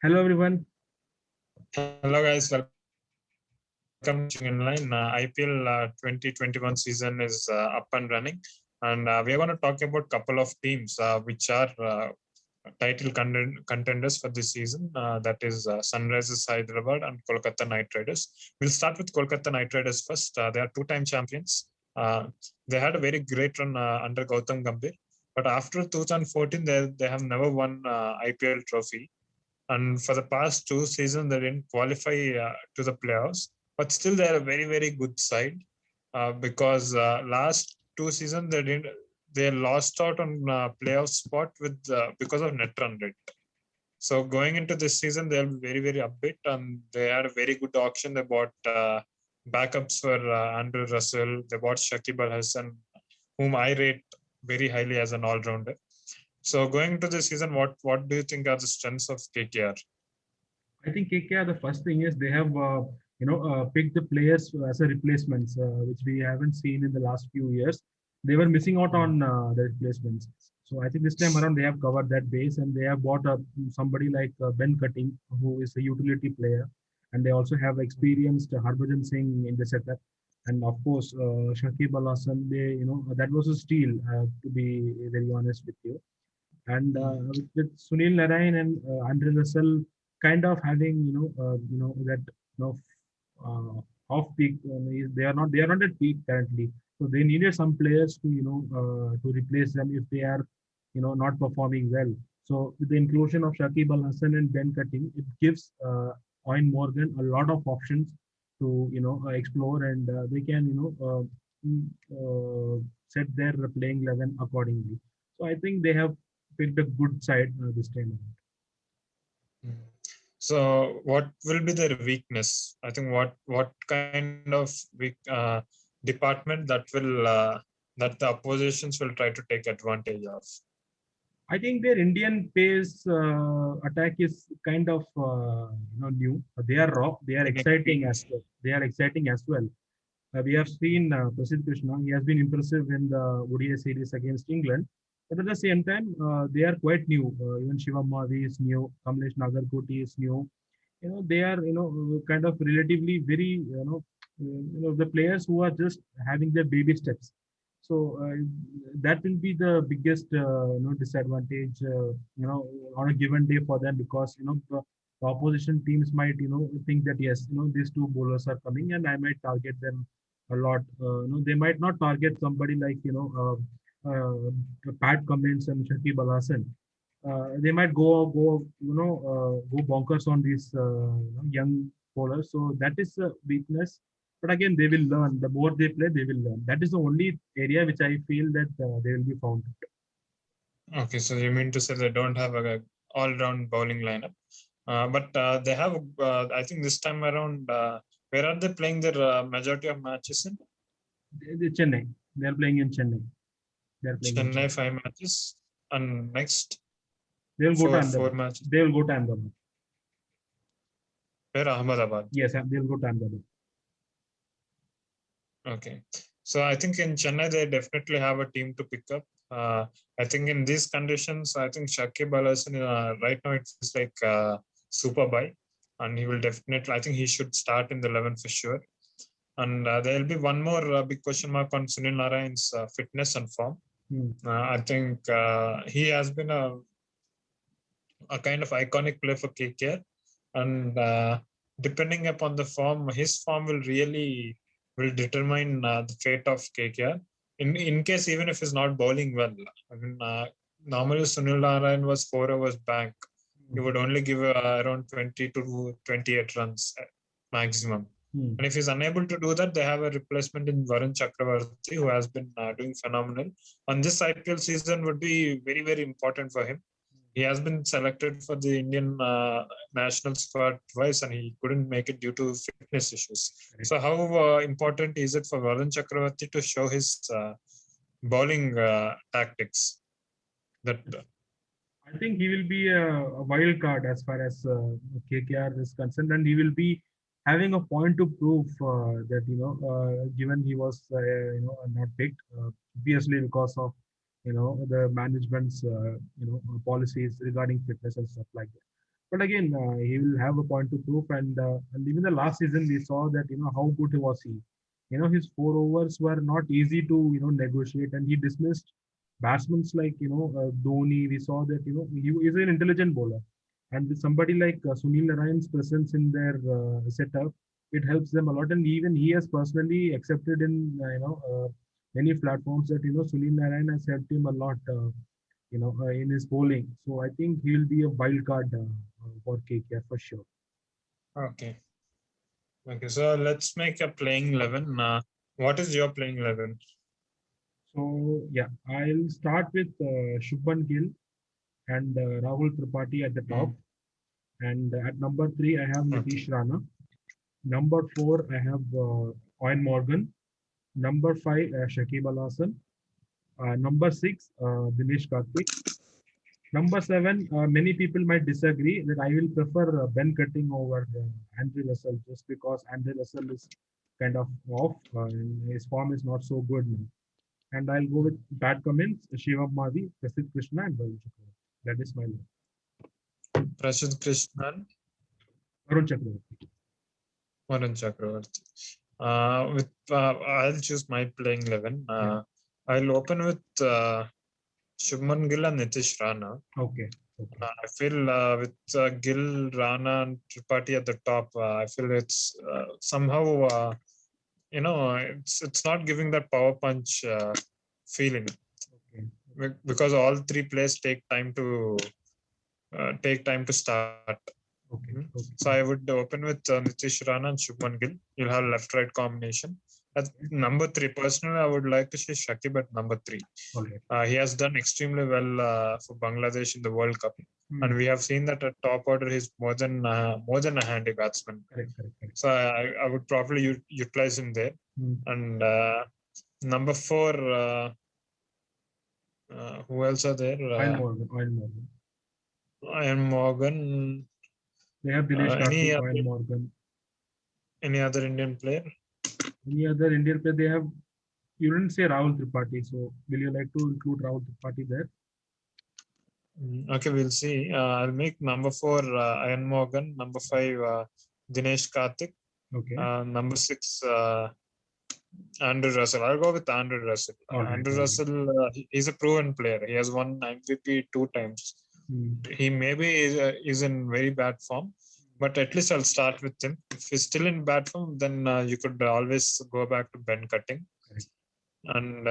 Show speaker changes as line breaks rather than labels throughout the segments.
Hello, everyone.
Hello guys, welcome to PitchingINLine. IPL 2021 season is up and running, and we are going to talk about a couple of teams which are contenders for this season. That is Sunrisers Hyderabad and Kolkata Knight Riders. We'll start with Kolkata Knight Riders first. They are two-time champions. They had a very great run under Gautam Gambhir, but after 2014, they have never won IPL trophy, and for the past two seasons they didn't qualify to the playoffs, but still they're a very good side, because last two seasons they lost out on playoff spot with because of net run rate. So going into this season they'll be very upbeat, and they had a very good auction. They bought backups for Andrew Russell. They bought Shakib Al Hassan, whom I rate very highly as an all-rounder. So going into the season, what do you think are the strengths of KKR?
I think KKR, the first thing is they have, picked the players as a replacements, which we haven't seen in the last few years. They were missing out on the replacements. So I think this time around they have covered that base and they have bought somebody like Ben Cutting, who is a utility player, and they also have experienced Harbhajan Singh in the setup, and of course Shakib Al Hassan. That was a steal, to be very honest with you. And with Sunil Narayan and Andre Russell kind of having that off peak. They are not at peak currently, so they needed some players to to replace them if they are not performing well. So with the inclusion of Shakib Al Hassan and Ben Cutting, it gives Owen Morgan a lot of options to explore, and they can set their playing 11 accordingly. So I think they have picked a good side this time around.
Mm. So what will be their weakness? I think what kind of weak department that the oppositions will try to take advantage of.
I think their Indian pace attack is kind of new. They are raw. They are exciting as well. They are exciting as well. We have seen Prasidh Krishna. He has been impressive in the ODI series against England. But at the same time, they are quite new. Even Shivam Mavi is new. Kamlesh Nagarkoti is new. They are kind of relatively very the players who are just having their baby steps. So that will be the biggest disadvantage on a given day for them, because the opposition teams might think that yes, these two bowlers are coming and I might target them a lot. They might not target somebody like Pat Cummins and Shakib Al Hassan. They might go bonkers on these young bowlers. So that is a weakness. But again, they will learn. The more they play, they will learn. That is the only area which I feel that they will be found.
Okay, so you mean to say they don't have a all-round bowling lineup, but they have. I think this time around, where are they playing their majority of matches in?
Chennai. They are playing in Chennai. They are playing in
Chennai
Chennai.
5 matches, and next
They will go to
four
Ahmedabad.
matches.
They will go to Ahmedabad.
Where Ahmedabad.
Yes, they will go to Ahmedabad.
Okay, so I think in Chennai they definitely have a team to pick up. I think in these conditions, I think Shakib Al Hassan right now it feels like super buy, and he will definitely. I think he should start in the 11 for sure. And there will be one more big question mark on Sunil Narayan's fitness and form. I think he has been a kind of iconic player for KKR, and depending upon the form, his form will determine the fate of KKR. In case even if he's not bowling well, I mean, normally Sunil Narayan was 4 overs bank. He would only give around 20 to 28 runs maximum. And if he's unable to do that, they have a replacement in Varun Chakravarti, who has been doing phenomenal. And this IPL season would be very important for him. He has been selected for the Indian national squad twice, and he couldn't make it due to fitness issues. So, how important is it for Varun Chakravarti to show his bowling tactics? That
I think he will be a wild card as far as KKR is concerned, and he will be having a point to prove that given he was not picked, obviously because of the management's policies regarding fitness and stuff like that. But again, he will have a point to prove. And even the last season, we saw that how good was he. His 4 overs were not easy to negotiate, and he dismissed batsmen like Dhoni. We saw that he is an intelligent bowler, and with somebody like Sunil Narayan's presence in their setup, it helps them a lot. And even he has personally accepted in many platforms that Sunil Narayan has helped him a lot. In his bowling. So I think he'll be a wild card for KKR for sure.
Okay. Okay. So let's make a playing 11. What is your playing 11?
So yeah, I'll start with Shubman Gill and Rahul Tripathi at the top. And at number 3, I have Nitish Rana. Number 4, I have Owen Morgan. Number 5, Shakib Al Hasan. Number 6, Dinesh Karthik. Number 7, many people might disagree that I will prefer Ben Cutting over Andrew Russell just because Andrew Russell is kind of off and his form is not so good now. And I'll go with Pat Cummins, Shivam Mavi, Prasidh Krishna, and Varun Chakravarti. That is my list.
Prasidh Krishnan,
Varun Chakravarti.
Varun Chakravarti. I'll choose my playing 11. I'll open with Shubman Gill and Nitish Rana.
Okay.
I feel with Gill, Rana, and Tripathi at the top, I feel it's somehow it's not giving that power punch feeling. Okay. Because all 3 players take time to start.
Okay.
So I would open with Nitish Rana and Shubman Gill. You'll have left-right combination. At number 3, personally, I would like to say Shakib at number 3.
Okay.
He has done extremely well for Bangladesh in the World Cup, and we have seen that at top order he's more than a handy batsman.
Correct.
So I would probably utilize him there. And number 4, who else are there? Ian Morgan.
They have Dinesh Karthik, Ian Morgan.
Any other Indian player?
Any other Indian player? They have. You didn't say Rahul Tripathi, so will you like to include Rahul Tripathi there?
Okay, we'll see. I'll make number 4 Ian Morgan, number 5 Dinesh Karthik,
okay.
Number 6 Andrew Russell. I'll go with Andrew Russell. Andrew Russell, he's a proven player. He has won MVP 2 times. He maybe is in very bad form, but at least I'll start with him. If he's still in bad form, then you could always go back to Ben Cutting. And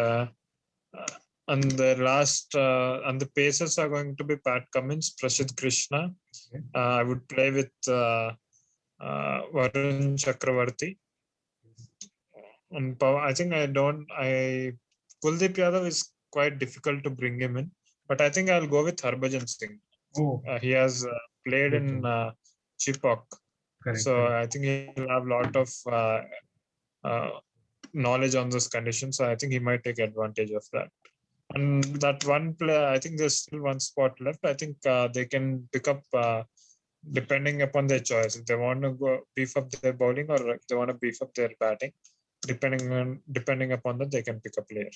the last and the pacers are going to be Pat Cummins, Prasidh Krishna. Okay. I would play with Varun Chakravarti. And I think Kuldeep Yadav is quite difficult to bring him in, but I think I'll go with Harbhajan Singh.
Oh.
He has played in Chipok. So I think he'll have a lot of knowledge on those conditions. So I think he might take advantage of that. And that one player, I think there's still one spot left. I think they can pick up depending upon their choice. If they want to go beef up their bowling or if they want to beef up their batting, depending upon that, they can pick a player.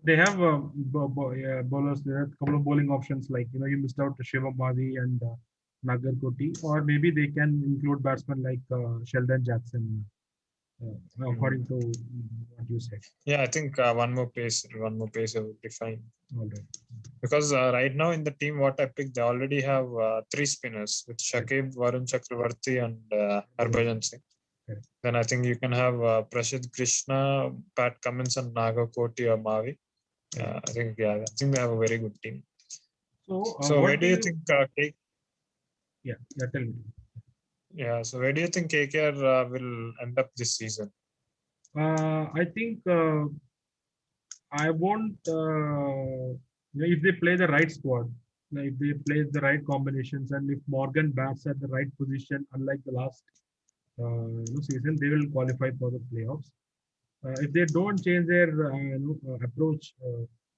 They have bowlers. There are a couple of bowling options like you missed out to Shivam Mavi and Nagar Koti, or maybe they can include batsmen like Sheldon Jackson. According to what you said.
Yeah, I think one more pacer would be fine. Okay. Because right now in the team, what I picked, they already have 3 spinners with Shakib, Varun Chakravarti, and Harbhajan Singh. Okay. Then I think you can have Prasidh Krishna, Pat Cummins, and Naga Koti or Mavi. I think they have a very good team. So where do you think?
Tell me.
Yeah, so where do you think KKR will end up this season?
I think I won't. If they play the right squad, if they play the right combinations, and if Morgan bats at the right position, unlike the last season, they will qualify for the playoffs. If they don't change their approach,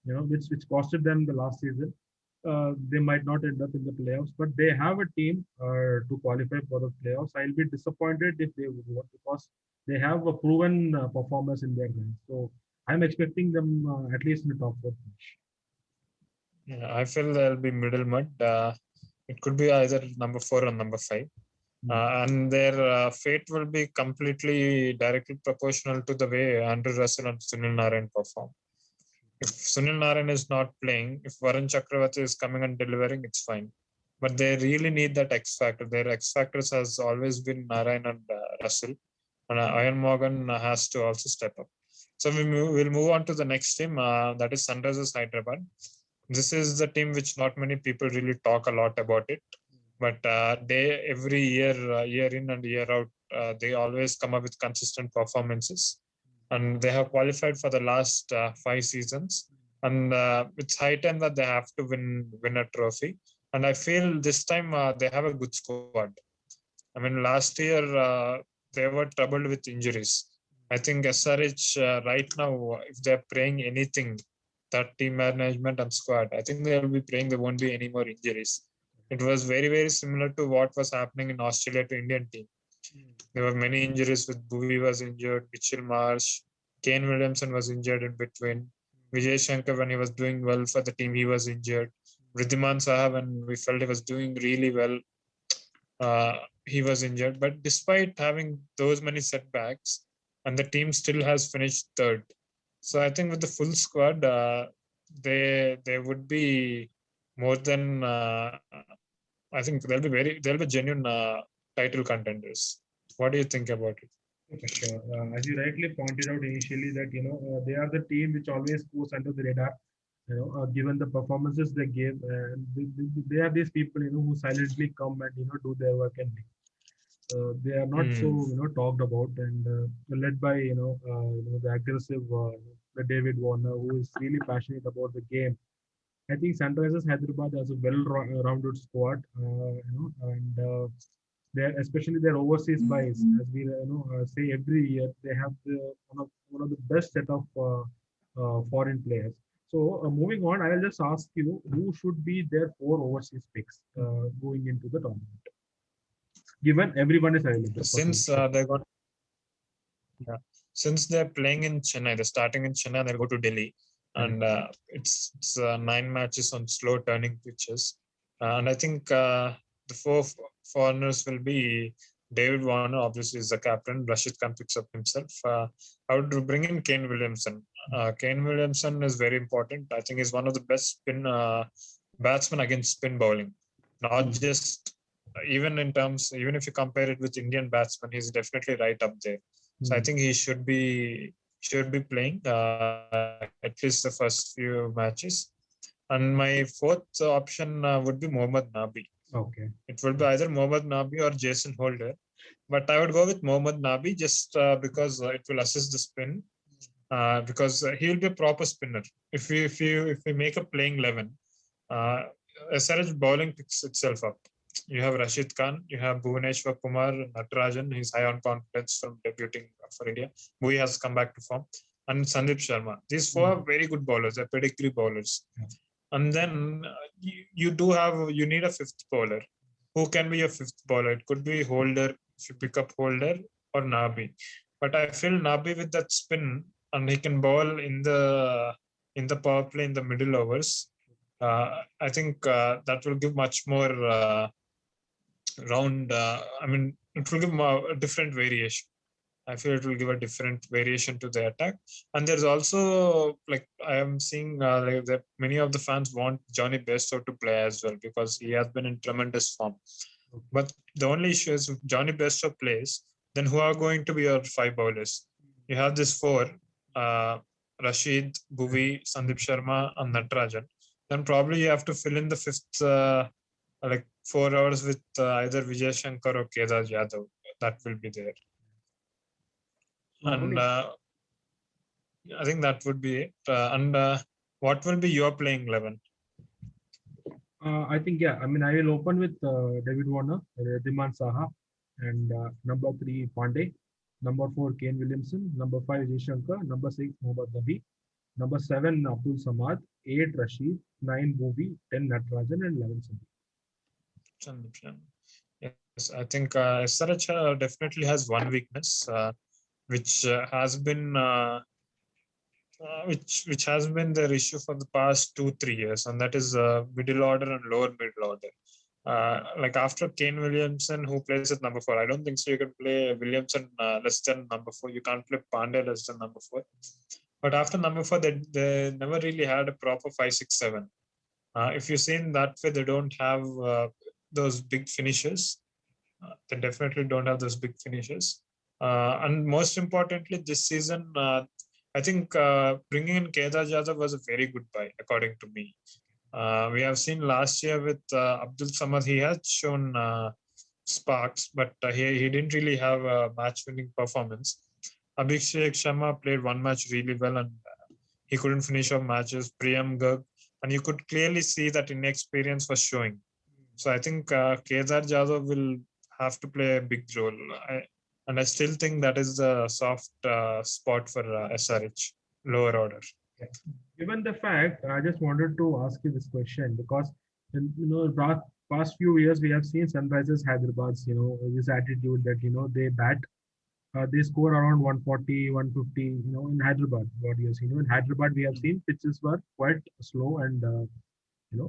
which costed them the last season, they might not end up in the playoffs, but they have a team to qualify for the playoffs. I'll be disappointed if they would not because they have a proven performance in their ranks. So I'm expecting them at least in the top 4 finish.
Yeah, I feel they'll be middle mud. It could be either number 4 or number 5. And their fate will be completely directly proportional to the way Andrew Russell and Sunil Narayan perform. If Sunil Narayan is not playing, if Varun Chakravarti is coming and delivering, it's fine. But they really need that X factor. Their X factors has always been Narayan and Russell. And Ian Morgan has to also step up. So we'll move on to the next team, that is Sunrisers Hyderabad. This is the team which not many people really talk a lot about it. But they every year, year in and year out, they always come up with consistent performances. And they have qualified for the last 5 seasons. And it's high time that they have to win a trophy. And I feel this time they have a good squad. I mean, last year they were troubled with injuries. I think SRH right now, if they're praying anything, that team management and squad, I think they will be praying there won't be any more injuries. It was very, very similar to what was happening in Australia to Indian team. There were many injuries with Bhuvi was injured, Mitchell Marsh, Kane Williamson was injured in between. Vijay Shankar, when he was doing well for the team, he was injured. Riddhiman Saha, when we felt he was doing really well, he was injured. But despite having those many setbacks, and the team still has finished third. So I think with the full squad, they would be more than. I think they'll be genuine title contenders. What do you think about it?
For sure. As you rightly pointed out initially, that they are the team which always goes under the radar. Given the performances they gave, they are these people who silently come and do their work and leave. They are not so talked about, and led by the aggressive the David Warner, who is really passionate about the game. I think Sunrisers Hyderabad has a well-rounded squad, and especially their overseas buys, as we say every year, they have one of the best set of foreign players. So moving on, I'll just ask you, who should be their 4 overseas picks going into the tournament, given everyone is available?
Since they're going, since they're playing in Chennai, they're starting in Chennai, they'll go to Delhi, and it's 9 matches on slow turning pitches, and I think the 4 foreigners will be David Warner, obviously is the captain. Rashid Khan picks up himself. I would bring in Kane Williamson. Kane Williamson is very important. I think he's one of the best spin batsmen against spin bowling. Not just even if you compare it with Indian batsmen, he's definitely right up there. So I think he should be playing at least the first few matches. And my 4th option would be Mohammad Nabi.
Okay.
It will be either Mohammad Nabi or Jason Holder, but I would go with Mohammad Nabi just because it will assist the spin. Because he will be a proper spinner. If we make a playing 11, SRH bowling picks itself up. You have Rashid Khan, you have Bhuvaneshwar Kumar, Natarajan, he's high on confidence from debuting for India. Bhuvi has come back to form, and Sandeep Sharma. These 4 are very good bowlers, they're pedigree bowlers. And then you need a 5th bowler. Who can be your 5th bowler? It could be Holder, if you pick up Holder, or Nabi. But I feel Nabi with that spin, and he can bowl in the power play in the middle overs. I think that will give much more round. It will give a different variation. I feel it will give a different variation to the attack. And there's also, like, I am seeing that many of the fans want Johnny Bairstow to play as well, because he has been in tremendous form. But the only issue is, if Johnny Bairstow plays, then who are going to be your 5 bowlers? You have this 4, Rashid, Bhuvi, Sandeep Sharma, and Natarajan. Then probably you have to fill in the 5th, 4 hours with either Vijay Shankar or Kedar Yadav. That will be there. And I think that would be it. And what will be your playing 11?
I think, I will open with David Warner, Riddhiman Saha, and number 3 Pandey, number 4 Kane Williamson, number 5 Vijay Shankar, number 6 Mohammad Nabi, number 7 Abdul Samad, 8 Rashid, 9 Bhuvi, 10 Natarajan, and 11
Sandeep. Yes, I think SRH definitely has one weakness, which has been their issue for the past 2-3 years, and that is middle order and lower middle order. like after Kane Williamson, who plays at number 4, I don't think so. You can play Williamson less than number 4. You can't play Pandey less than number 4. But after number 4, they never really had a proper 5-6-7. If you've seen that way, they don't have those big finishes. They definitely don't have those big finishes. And most importantly, this season, I think bringing in Kedar Jadhav was a very good buy, according to me. We have seen last year with Abdul Samad, he has shown sparks, but he didn't really have a match-winning performance. Abhishek Sharma played one match really well, and he couldn't finish off matches. Priyam Garg, and you could clearly see that inexperience was showing. So I think Kedar Jadhav will have to play a big role. I still think that is the soft spot for SRH, lower order.
Given the fact, I just wanted to ask you this question because in past few years we have seen Sunrisers Hyderabad's this attitude that they bat, they score around 140, 150. In Hyderabad, what you have seen. In Hyderabad, we have seen pitches were quite slow and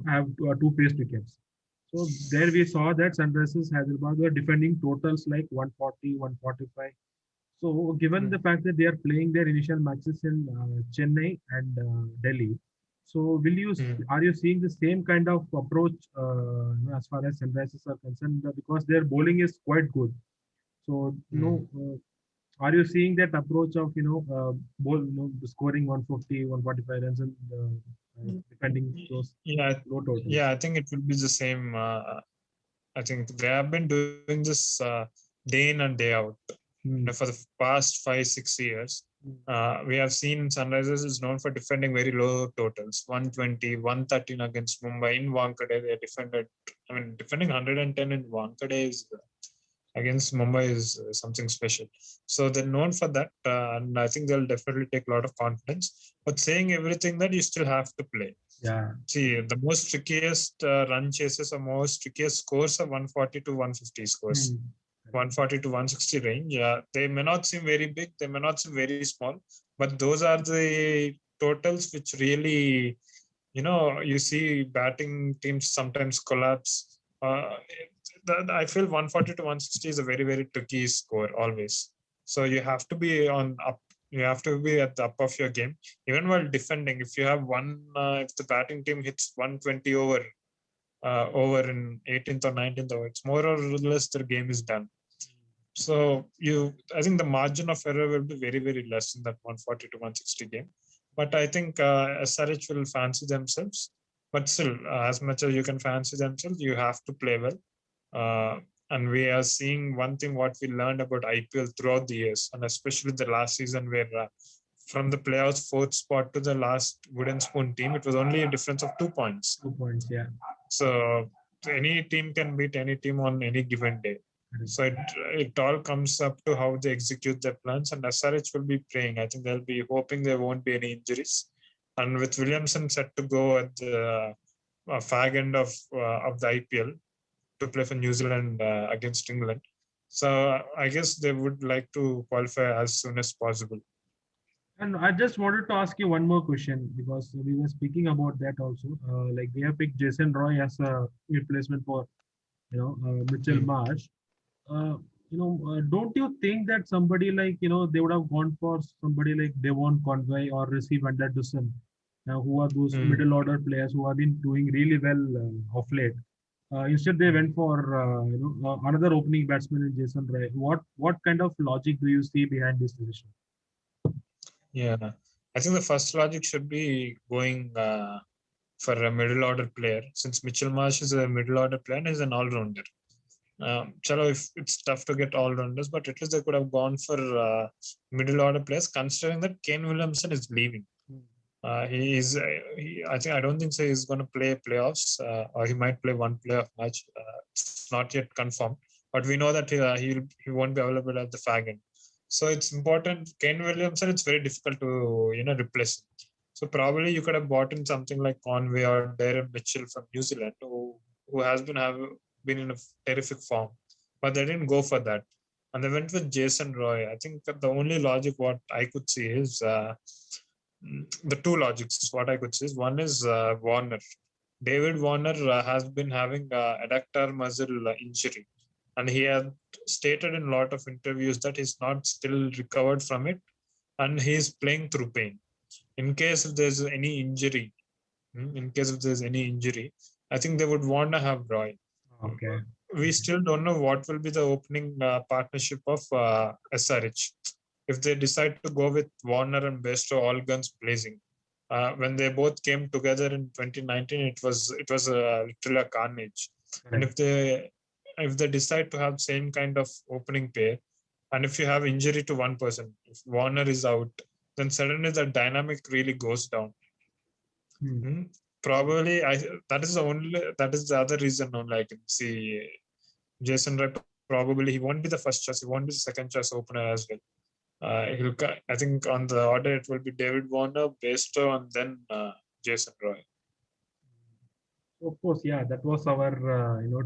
have two paced wickets. So there we saw that Sunrisers Hyderabad were defending totals like 140, 145. So, given the fact that they are playing their initial matches in Chennai and Delhi, so are you seeing the same kind of approach as far as Sunrisers are concerned? Because their bowling is quite good. So, are you seeing that approach of scoring 140, 145 runs and defending those low totals?
Yeah, I think it will be the same. I think they have been doing this day in and day out. For the past 5-6 years, we have seen Sunrisers is known for defending very low totals, 120, 113 against Mumbai in Wankhede. They defended, defending 110 in Wankhede is against Mumbai is something special. So they're known for that, and I think they'll definitely take a lot of confidence. But saying everything that you still have to play.
Yeah.
See, the most trickiest run chases or most trickiest scores are 140 to 150 scores. 140 to 160 range. They may not seem very big, they may not seem very small, but those are the totals which really, you see batting teams sometimes collapse. I feel 140 to 160 is a very, very tricky score always. So you have to be you have to be at the up of your game. Even while defending, if you have if the batting team hits 120 over in 18th or 19th over, it's more or less their game is done. So I think the margin of error will be very, very less in that 140 to 160 game. But I think SRH will fancy themselves. But still, as much as you can fancy themselves, you have to play well. And we are seeing one thing what we learned about IPL throughout the years, and especially the last season where from the playoffs 4th spot to the last wooden spoon team, it was only a difference of 2 points.
2 points, yeah.
So any team can beat any team on any given day. So it all comes up to how they execute their plans, and SRH will be playing. I think they'll be hoping there won't be any injuries. And with Williamson set to go at the fag end of the IPL to play for New Zealand against England, so I guess they would like to qualify as soon as possible.
And I just wanted to ask you one more question because we were speaking about that also. Like we have picked Jason Roy as a replacement for Mitchell Marsh. Don't you think that somebody like, they would have gone for somebody like Devon Conway or Receive Anderson, who are those middle order players who have been doing really well of late. Instead, they went for another opening batsman in Jason Roy. What kind of logic do you see behind this decision?
Yeah, I think the first logic should be going for a middle order player, since Mitchell Marsh is a middle order player and is an all rounder. If it's tough to get all rounders, but at least they could have gone for middle order players, considering that Kane Williamson is leaving. I don't think so he's going to play playoffs, or he might play one playoff match. It's not yet confirmed, but we know that he won't be available at the fag end. So it's important. Kane Williamson, it's very difficult to replace him. So probably you could have bought in something like Conway or Darren Mitchell from New Zealand, who has been in a terrific form, but they didn't go for that, and they went with Jason Roy. I think that the only logic what I could see is the two logics. What I could see is one is Warner. David Warner has been having adductor muscle injury, and he had stated in a lot of interviews that he's not still recovered from it, and he's playing through pain. In case if there's any injury, I think they would want to have Roy.
Okay.
We still don't know what will be the opening partnership of SRH. If they decide to go with Warner and Bairstow all guns blazing, when they both came together in 2019, it was literally a carnage. And if they decide to have same kind of opening pair, and if you have injury to one person, if Warner is out, then suddenly the dynamic really goes down. Probably that is the other reason only I can see Jason Roy. Probably he won't be the first choice. He won't be the second choice opener as well. I think on the order it will be David Warner, Bairstow, and then Jason Roy.
Of course, yeah, that was our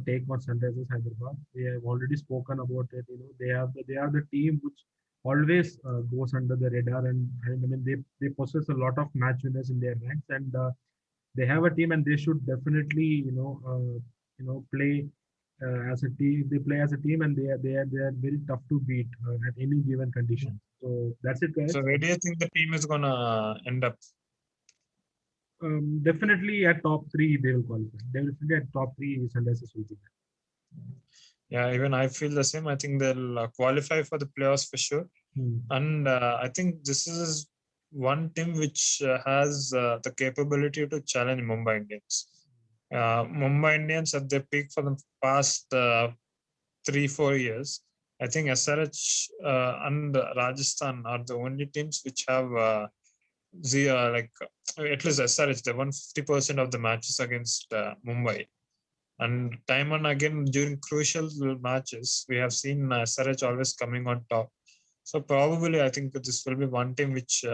take on Sunrisers Hyderabad. We have already spoken about it. They are the team which always goes under the radar, and I mean they possess a lot of match winners in their ranks, and they have a team, and they should definitely play as a team. They play as a team, and they are very tough to beat at any given condition. So that's it, guys.
So where do you think the team is gonna end up?
Definitely at top three they will qualify. Definitely at top three, Sunrisers will be there.
Yeah, even I feel the same. I think they'll qualify for the playoffs for sure. And I think this is one team which has the capability to challenge Mumbai Indians. Mumbai Indians at their peak for the past 3-4 years. I think SRH and Rajasthan are the only teams which have at least SRH, they won 50% of the matches against Mumbai. And time and again during crucial matches, we have seen SRH always coming on top. So probably I think this will be one team which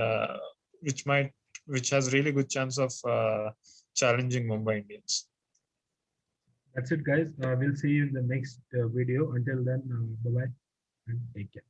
has really good chance of challenging Mumbai Indians.
That's it, guys. We'll see you in the next video. Until then, bye-bye and take care.